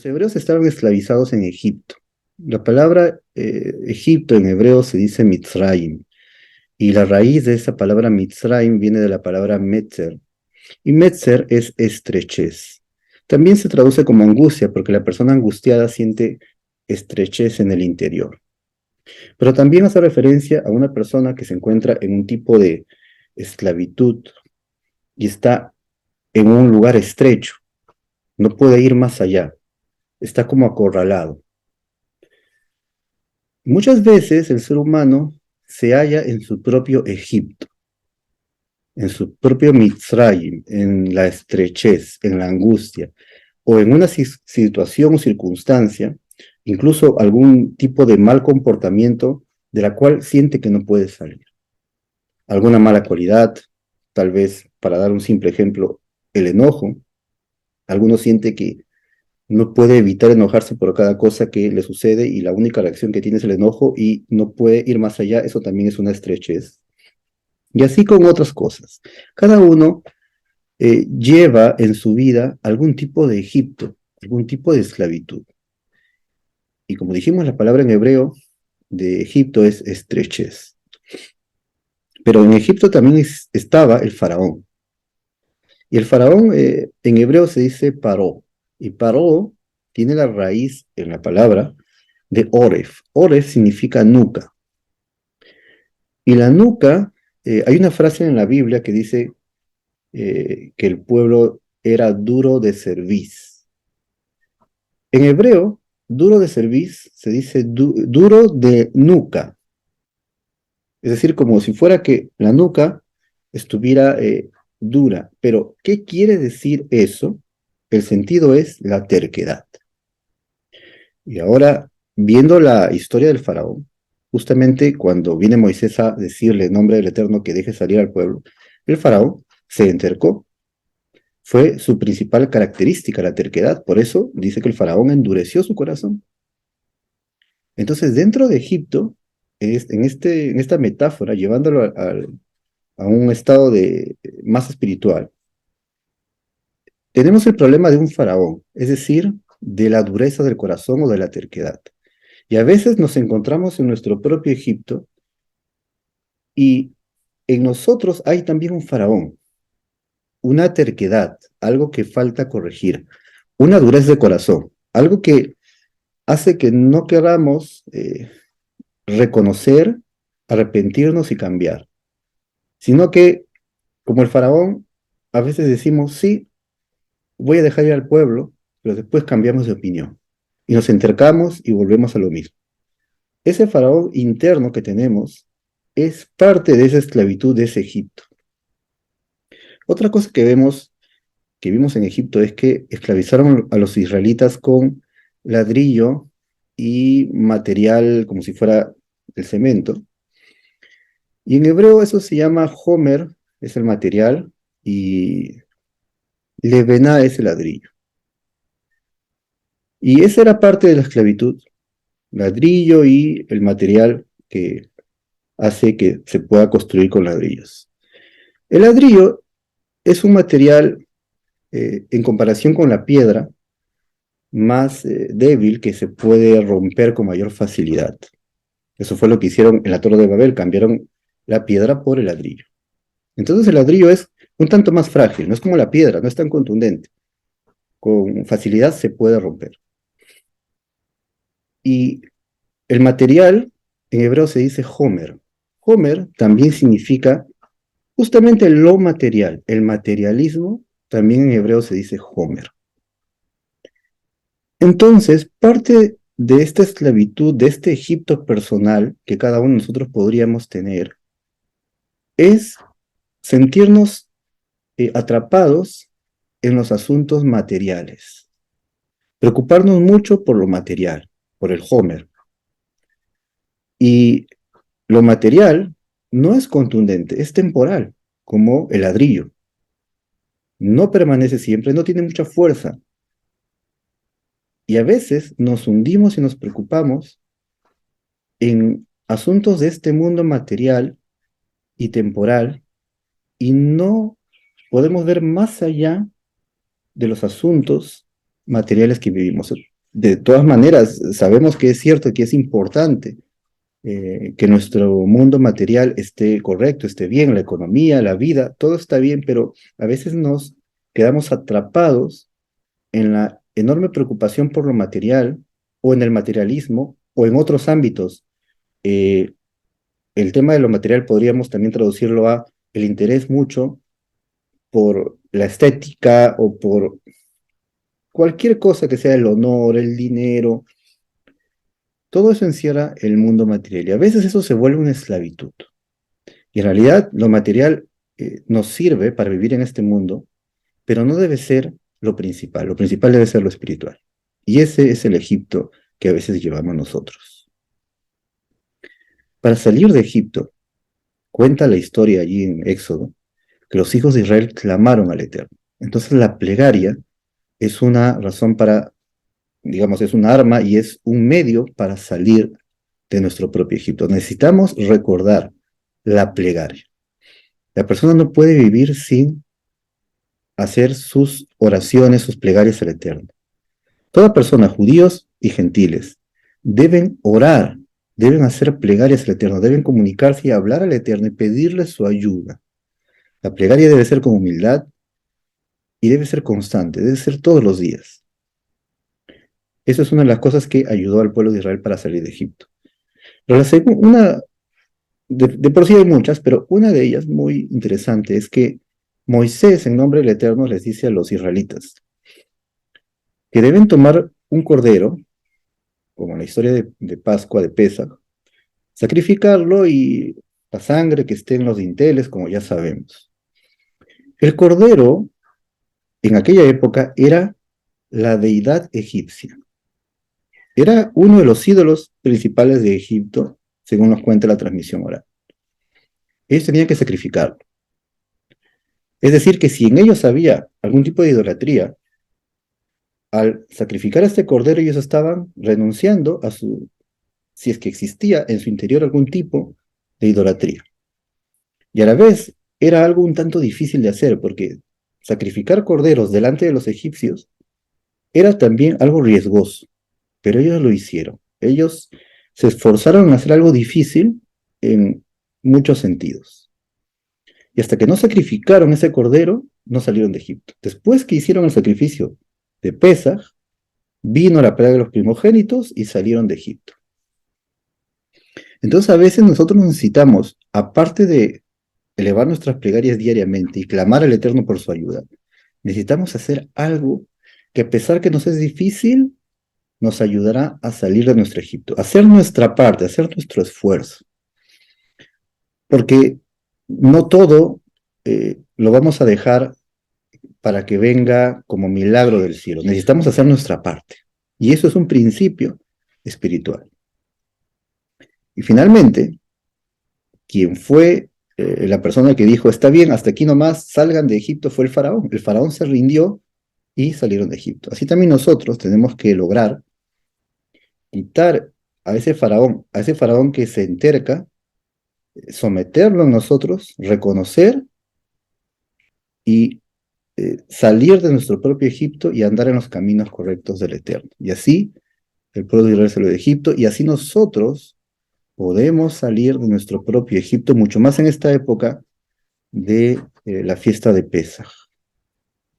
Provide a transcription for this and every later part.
Los hebreos estaban esclavizados en Egipto. La palabra Egipto en hebreo se dice Mitzrayim, y la raíz de esa palabra Mitzrayim viene de la palabra Metzer, y Metzer es estrechez. También se traduce como angustia, porque la persona angustiada siente estrechez en el interior. Pero también hace referencia a una persona que se encuentra en un tipo de esclavitud y está en un lugar estrecho, no puede ir más allá, está como acorralado. Muchas veces el ser humano se halla en su propio Egipto, en su propio Mitzrayim, en la estrechez, en la angustia, o en una situación o circunstancia, incluso algún tipo de mal comportamiento de la cual siente que no puede salir. Alguna mala cualidad, tal vez, para dar un simple ejemplo, el enojo. Alguno siente que no puede evitar enojarse por cada cosa que le sucede y la única reacción que tiene es el enojo y no puede ir más allá, eso también es una estrechez. Y así con otras cosas. Cada uno lleva en su vida algún tipo de Egipto, algún tipo de esclavitud. Y como dijimos, la palabra en hebreo de Egipto es estrechez. Pero en Egipto también estaba el faraón. Y el faraón en hebreo se dice paró. Y paró tiene la raíz en la palabra de Oref. Oref significa nuca. Y la nuca, hay una frase en la Biblia que dice que el pueblo era duro de cerviz. En hebreo, duro de cerviz se dice duro de nuca. Es decir, como si fuera que la nuca estuviera dura. Pero, ¿qué quiere decir eso? El sentido es la terquedad. Y ahora, viendo la historia del faraón, justamente cuando viene Moisés a decirle en nombre del Eterno que deje salir al pueblo, el faraón se entercó. Fue su principal característica, la terquedad. Por eso dice que el faraón endureció su corazón. Entonces, dentro de Egipto, en esta metáfora, llevándolo a un estado más espiritual, tenemos el problema de un faraón, es decir, de la dureza del corazón o de la terquedad. Y a veces nos encontramos en nuestro propio Egipto y en nosotros hay también un faraón, una terquedad, algo que falta corregir, una dureza de corazón, algo que hace que no queramos reconocer, arrepentirnos y cambiar, sino que, como el faraón, a veces decimos, sí, voy a dejar ir al pueblo, pero después cambiamos de opinión y nos entercamos y volvemos a lo mismo. Ese faraón interno que tenemos es parte de esa esclavitud de ese Egipto. Otra cosa que vimos en Egipto es que esclavizaron a los israelitas con ladrillo y material como si fuera el cemento. Y en hebreo eso se llama homer, es el material, y levená es el ladrillo. Y esa era parte de la esclavitud, ladrillo y el material que hace que se pueda construir con ladrillos. El ladrillo es un material, en comparación con la piedra, más débil que se puede romper con mayor facilidad. Eso fue lo que hicieron en la Torre de Babel, cambiaron la piedra por el ladrillo. Entonces el ladrillo es un tanto más frágil, no es como la piedra, no es tan contundente. Con facilidad se puede romper. Y el material, en hebreo se dice homer. Homer también significa justamente lo material. El materialismo también en hebreo se dice homer. Entonces, parte de esta esclavitud, de este Egipto personal que cada uno de nosotros podríamos tener, es sentirnos atrapados en los asuntos materiales, preocuparnos mucho por lo material, por el Homer. Y lo material no es contundente, es temporal, como el ladrillo. No permanece siempre, no tiene mucha fuerza. Y a veces nos hundimos y nos preocupamos en asuntos de este mundo material y temporal y no podemos ver más allá de los asuntos materiales que vivimos. de todas maneras, sabemos que es cierto, que es importante que nuestro mundo material esté correcto, esté bien, la economía, la vida, todo está bien, pero a veces nos quedamos atrapados en la enorme preocupación por lo material o en el materialismo o en otros ámbitos. Eh, el tema de lo material podríamos también traducirlo a el interés mucho por la estética o por cualquier cosa que sea el honor, el dinero. Todo eso encierra el mundo material y a veces eso se vuelve una esclavitud. Y en realidad lo material nos sirve para vivir en este mundo, pero no debe ser lo principal debe ser lo espiritual. Y ese es el Egipto que a veces llevamos nosotros. Para salir de Egipto, cuenta la historia allí en Éxodo, que los hijos de Israel clamaron al Eterno. Entonces la plegaria es una razón para, digamos, es un arma y es un medio para salir de nuestro propio Egipto. Necesitamos recordar la plegaria. La persona no puede vivir sin hacer sus oraciones, sus plegarias al Eterno. Toda persona, judíos y gentiles, deben orar, deben hacer plegarias al Eterno, deben comunicarse y hablar al Eterno y pedirle su ayuda. La plegaria debe ser con humildad y debe ser constante, debe ser todos los días. Eso es una de las cosas que ayudó al pueblo de Israel para salir de Egipto. Pero de por sí hay muchas, pero una de ellas muy interesante es que Moisés, en nombre del Eterno, les dice a los israelitas que deben tomar un cordero, como en la historia de Pascua, de Pesach, sacrificarlo y la sangre que esté en los dinteles, como ya sabemos. El cordero, en aquella época, era la deidad egipcia. Era uno de los ídolos principales de Egipto, según nos cuenta la transmisión oral. Ellos tenían que sacrificarlo. Es decir, que si en ellos había algún tipo de idolatría, al sacrificar a este cordero ellos estaban renunciando a su, si es que existía en su interior algún tipo de idolatría. Y a la vez era algo un tanto difícil de hacer, porque sacrificar corderos delante de los egipcios era también algo riesgoso, pero ellos lo hicieron. Ellos se esforzaron en hacer algo difícil en muchos sentidos. Y hasta que no sacrificaron ese cordero, no salieron de Egipto. Después que hicieron el sacrificio de Pesaj, vino la plaga de los primogénitos y salieron de Egipto. Entonces a veces nosotros necesitamos, aparte de elevar nuestras plegarias diariamente y clamar al Eterno por su ayuda, necesitamos hacer algo que a pesar que nos es difícil, nos ayudará a salir de nuestro Egipto, hacer nuestra parte, hacer nuestro esfuerzo. Porque no todo lo vamos a dejar para que venga como milagro del cielo. Necesitamos hacer nuestra parte. Y eso es un principio espiritual. Y finalmente, quien fue la persona que dijo, está bien, hasta aquí nomás, salgan de Egipto, fue el faraón. El faraón se rindió y salieron de Egipto. Así también nosotros tenemos que lograr quitar a ese faraón que se enterca, someterlo a nosotros, reconocer y salir de nuestro propio Egipto y andar en los caminos correctos del Eterno. Y así el pueblo de Israel salió de Egipto y así nosotros podemos salir de nuestro propio Egipto, mucho más en esta época de la fiesta de Pesaj.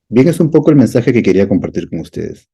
Bien, es un poco el mensaje que quería compartir con ustedes.